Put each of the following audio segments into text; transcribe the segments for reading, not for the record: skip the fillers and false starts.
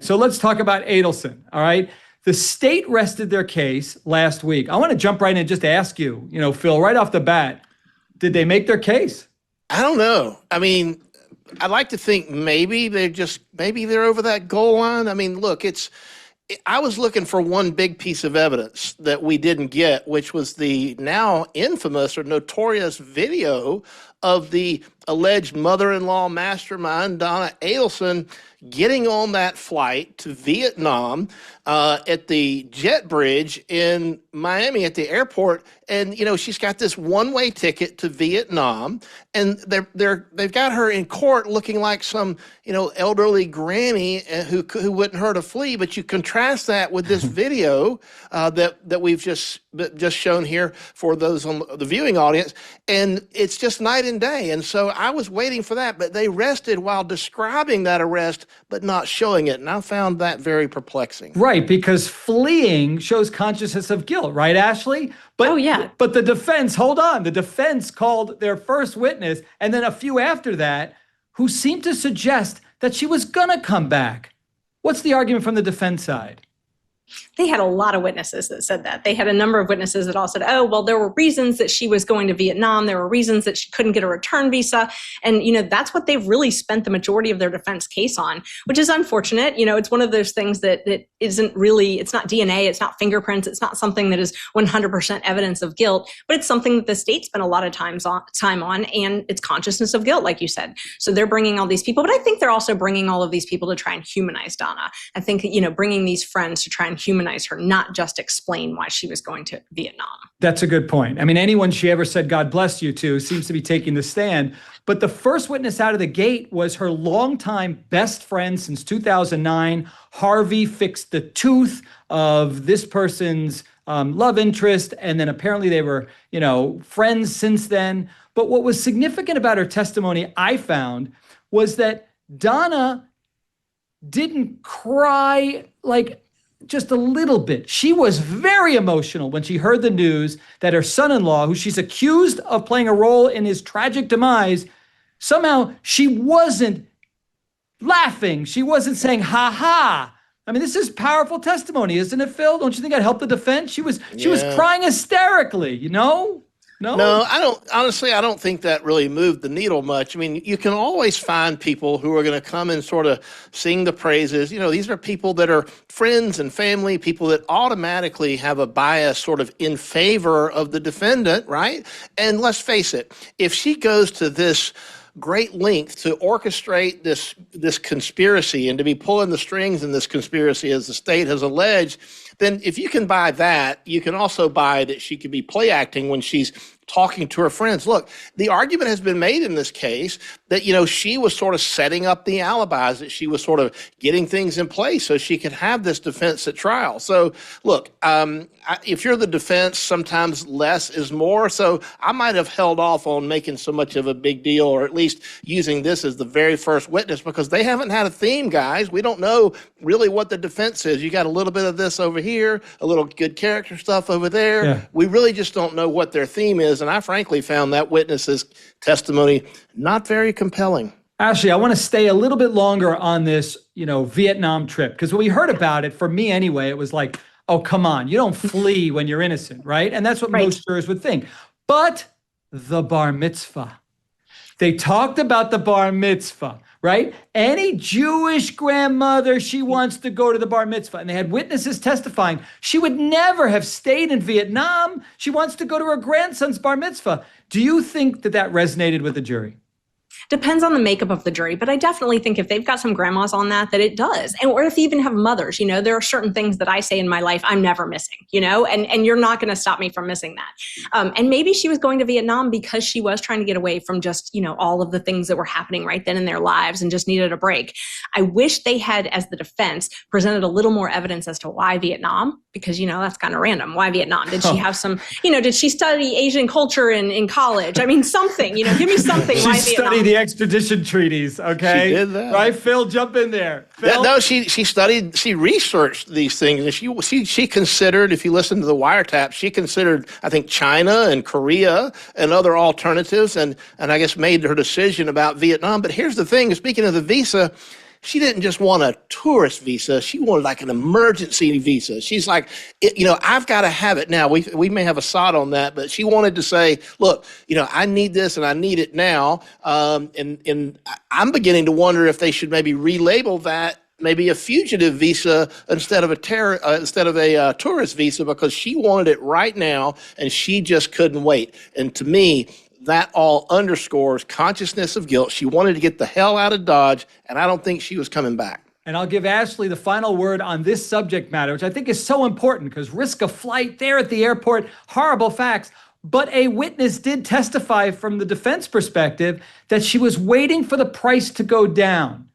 So let's talk about Adelson, all right? The state rested their case last week. I want to jump right in and just ask you, Phil, right off the bat, did they make their case? I don't know. I mean, I'd like to think maybe they're over that goal line. I mean, look, I was looking for one big piece of evidence that we didn't get, which was the now infamous or notorious video of the alleged mother-in-law mastermind, Donna Adelson, getting on that flight to Vietnam at the jet bridge in Miami at the airport. And, she's got this one-way ticket to Vietnam, and they've got her in court looking like some, elderly granny who wouldn't hurt a flea. But you contrast that with this video that we've just shown here for those on the viewing audience, and it's just night and day. And so I was waiting for that, but they rested while describing that arrest, but not showing it. And I found that very perplexing. Right, because fleeing shows consciousness of guilt, right, Ashley? But, oh, yeah. But the defense, hold on, the defense called their first witness, and then a few after that, who seemed to suggest that she was gonna come back. What's the argument from the defense side? They had a lot of witnesses that said that. They had a number of witnesses that all said, oh, well, there were reasons that she was going to Vietnam. There were reasons that she couldn't get a return visa. And, that's what they've really spent the majority of their defense case on, which is unfortunate. It's one of those things that isn't really, it's not DNA, it's not fingerprints, it's not something that is 100% evidence of guilt, but it's something that the state spent a lot of time on, and it's consciousness of guilt, like you said. So they're bringing all these people, but I think they're also bringing all of these people to try and humanize Donna. I think, bringing these friends to try and humanize her, not just explain why she was going to Vietnam. That's a good point. I mean, anyone she ever said, God bless you to, seems to be taking the stand. But the first witness out of the gate was her longtime best friend since 2009. Harvey fixed the tooth of this person's love interest. And then apparently they were, friends since then. But what was significant about her testimony, I found, was that Donna didn't cry like just a little bit. She was very emotional when she heard the news that her son-in-law, who she's accused of playing a role in his tragic demise, somehow she wasn't laughing. She wasn't saying, ha ha. I mean, this is powerful testimony, isn't it, Phil? Don't you think that helped the defense? She was crying hysterically, No? No, I don't. Honestly, I don't think that really moved the needle much. I mean, you can always find people who are going to come and sort of sing the praises. These are people that are friends and family, people that automatically have a bias sort of in favor of the defendant, right? And let's face it, if she goes to this great length to orchestrate this conspiracy and to be pulling the strings in this conspiracy, as the state has alleged, then if you can buy that, you can also buy that she could be play acting when she's talking to her friends. Look, the argument has been made in this case that, she was sort of setting up the alibis, that she was sort of getting things in place so she could have this defense at trial. So, look, if you're the defense, sometimes less is more. So I might have held off on making so much of a big deal, or at least using this as the very first witness, because they haven't had a theme, guys. We don't know really what the defense is. You got a little bit of this over here, a little good character stuff over there. Yeah. We really just don't know what their theme is. And I frankly found that witness's testimony not very compelling. Ashley, I want to stay a little bit longer on this, Vietnam trip, because when we heard about it, for me anyway, it was like, oh, come on, you don't flee when you're innocent, right? And that's what most jurors would think. But the bar mitzvah. They talked about the bar mitzvah, right? Any Jewish grandmother, she wants to go to the bar mitzvah. And they had witnesses testifying. She would never have stayed in Vietnam. She wants to go to her grandson's bar mitzvah. Do you think that resonated with the jury? Depends on the makeup of the jury, but I definitely think if they've got some grandmas on that it does. And or if you even have mothers, there are certain things that I say in my life I'm never missing, and you're not going to stop me from missing that. And maybe she was going to Vietnam because she was trying to get away from just, all of the things that were happening right then in their lives and just needed a break. I wish they had, as the defense, presented a little more evidence as to why Vietnam, because, that's kind of random. Why Vietnam? Did she have some, did she study Asian culture in college? I mean, something, give me something. Why Vietnam? Studied the extradition treaties, okay? She did that. Right, Phil, jump in there. Phil? No, she researched these things, and she considered, if you listen to the wiretap, she considered, I think, China and Korea and other alternatives, and I guess made her decision about Vietnam. But here's the thing, speaking of the visa, she didn't just want a tourist visa. She wanted like an emergency visa. She's like, I've got to have it now. We may have a sod on that, but she wanted to say, look, I need this and I need it now. And I'm beginning to wonder if they should maybe relabel that maybe a fugitive visa instead of a tourist visa, because she wanted it right now and she just couldn't wait. And to me, that all underscores consciousness of guilt. She wanted to get the hell out of Dodge, and I don't think she was coming back. And I'll give Ashley the final word on this subject matter, which I think is so important because risk of flight there at the airport, horrible facts. But a witness did testify from the defense perspective that she was waiting for the price to go down.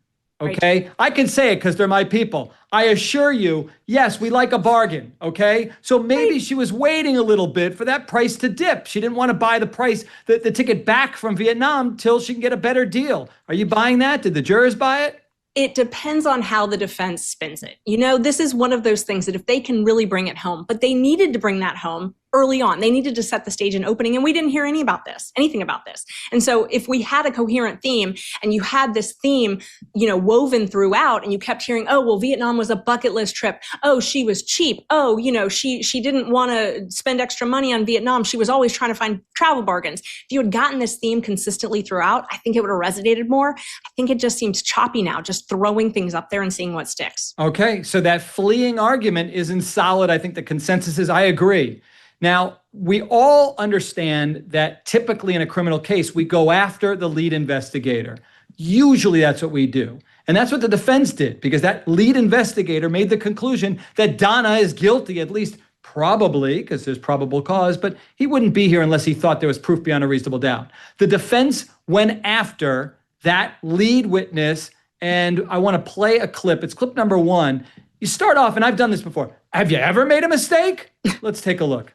Okay, right. I can say it because they're my people. I assure you, yes, we like a bargain. Okay, so maybe she was waiting a little bit for that price to dip. She didn't want to buy the ticket back from Vietnam till she can get a better deal. Are you buying that? Did the jurors buy it? It depends on how the defense spins it. This is one of those things that if they can really bring it home, but they needed to bring that home early on. They needed to set the stage in opening, and we didn't hear anything about this. And so if we had a coherent theme and you had this theme, woven throughout, and you kept hearing, oh, well, Vietnam was a bucket list trip. Oh, she was cheap. Oh, she didn't want to spend extra money on Vietnam. She was always trying to find travel bargains. If you had gotten this theme consistently throughout, I think it would have resonated more. I think it just seems choppy now, just throwing things up there and seeing what sticks. Okay, so that fleeing argument isn't solid. I think the consensus is I agree. Now, we all understand that typically in a criminal case, we go after the lead investigator. Usually that's what we do. And that's what the defense did, because that lead investigator made the conclusion that Donna is guilty, at least probably, because there's probable cause, but he wouldn't be here unless he thought there was proof beyond a reasonable doubt. The defense went after that lead witness, and I want to play a clip. It's clip number 1. You start off, and I've done this before. Have you ever made a mistake? Let's take a look.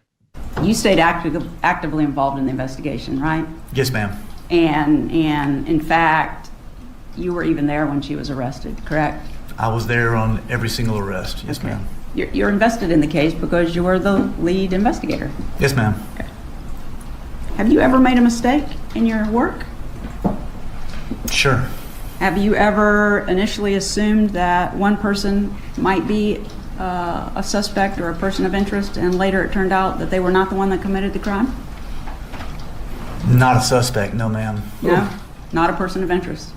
You stayed actively involved in the investigation, right? Yes, ma'am. And in fact, you were even there when she was arrested, correct? I was there on every single arrest. Yes, okay. Ma'am. You're invested in the case because you were the lead investigator. Yes, ma'am. Okay. Have you ever made a mistake in your work? Sure. Have you ever initially assumed that one person might be a suspect or a person of interest, and later it turned out that they were not the one that committed the crime? Not a suspect, no, ma'am. No, not a person of interest.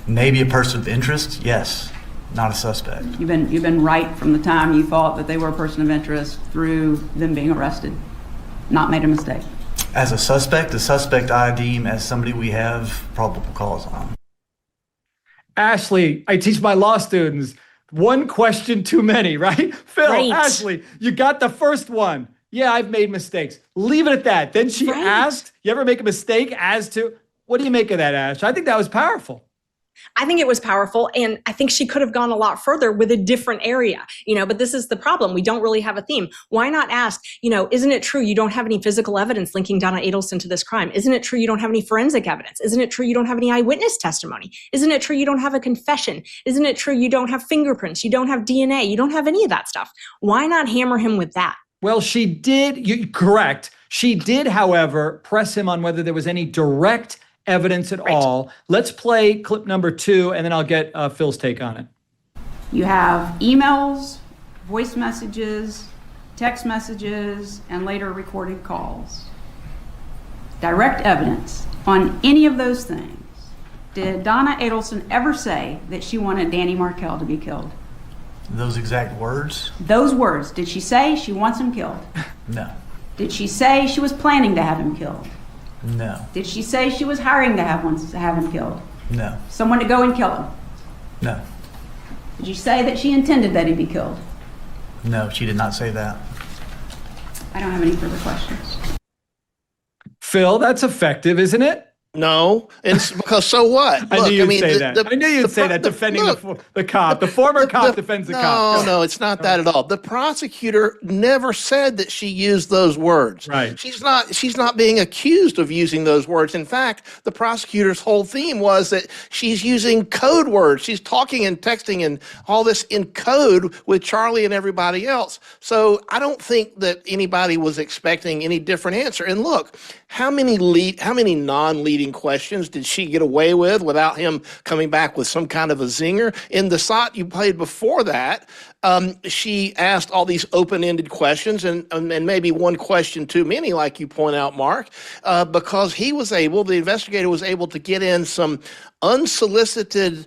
Maybe a person of interest, yes. Not a suspect. You've been right from the time you thought that they were a person of interest through them being arrested. Not made a mistake. As a suspect I deem as somebody we have probable cause on. Ashley, I teach my law students, one question too many, right? Phil, right. Ashley, you got the first one. Yeah, I've made mistakes. Leave it at that. Then she asked, you ever make a mistake as to, what do you make of that, Ash? I think that was powerful. I think it was powerful, and I think she could have gone a lot further with a different area, but this is the problem. We don't really have a theme. Why not ask, isn't it true you don't have any physical evidence linking Donna Adelson to this crime? Isn't it true you don't have any forensic evidence? Isn't it true you don't have any eyewitness testimony? Isn't it true you don't have a confession? Isn't it true you don't have fingerprints? You don't have DNA? You don't have any of that stuff. Why not hammer him with that? Well, she did, correct. She did, however, press him on whether there was any direct evidence at all. Let's play clip number 2, and then I'll get Phil's take on it. You have emails, voice messages, text messages, and later recorded calls. Direct evidence on any of those things. Did Donna Adelson ever say that she wanted Danny Markell to be killed? Those exact words? Those words. Did she say she wants him killed? No. Did she say she was planning to have him killed? No. Did she say she was hiring to have him killed? No. Someone to go and kill him? No. Did you say that she intended that he be killed? No, she did not say that. I don't have any further questions. Phil, that's effective, isn't it? No, and it's because so what? I knew you'd say that. I knew you'd say that, defending the cop. The former cop defends the cop. No, it's not that at all. The prosecutor never said that she used those words. Right. She's not being accused of using those words. In fact, the prosecutor's whole theme was that she's using code words. She's talking and texting and all this in code with Charlie and everybody else. So I don't think that anybody was expecting any different answer. And look, how many non-lead leading questions did she get away with without him coming back with some kind of a zinger? In the SOT you played before that, she asked all these open-ended questions and maybe one question too many, like you point out, Mark, because the investigator was able to get in some unsolicited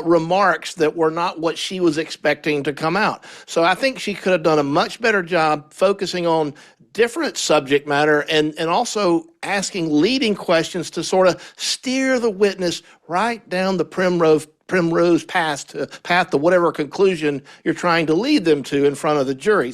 remarks that were not what she was expecting to come out. So I think she could have done a much better job focusing on different subject matter and also asking leading questions to sort of steer the witness right down the primrose path to whatever conclusion you're trying to lead them to in front of the jury.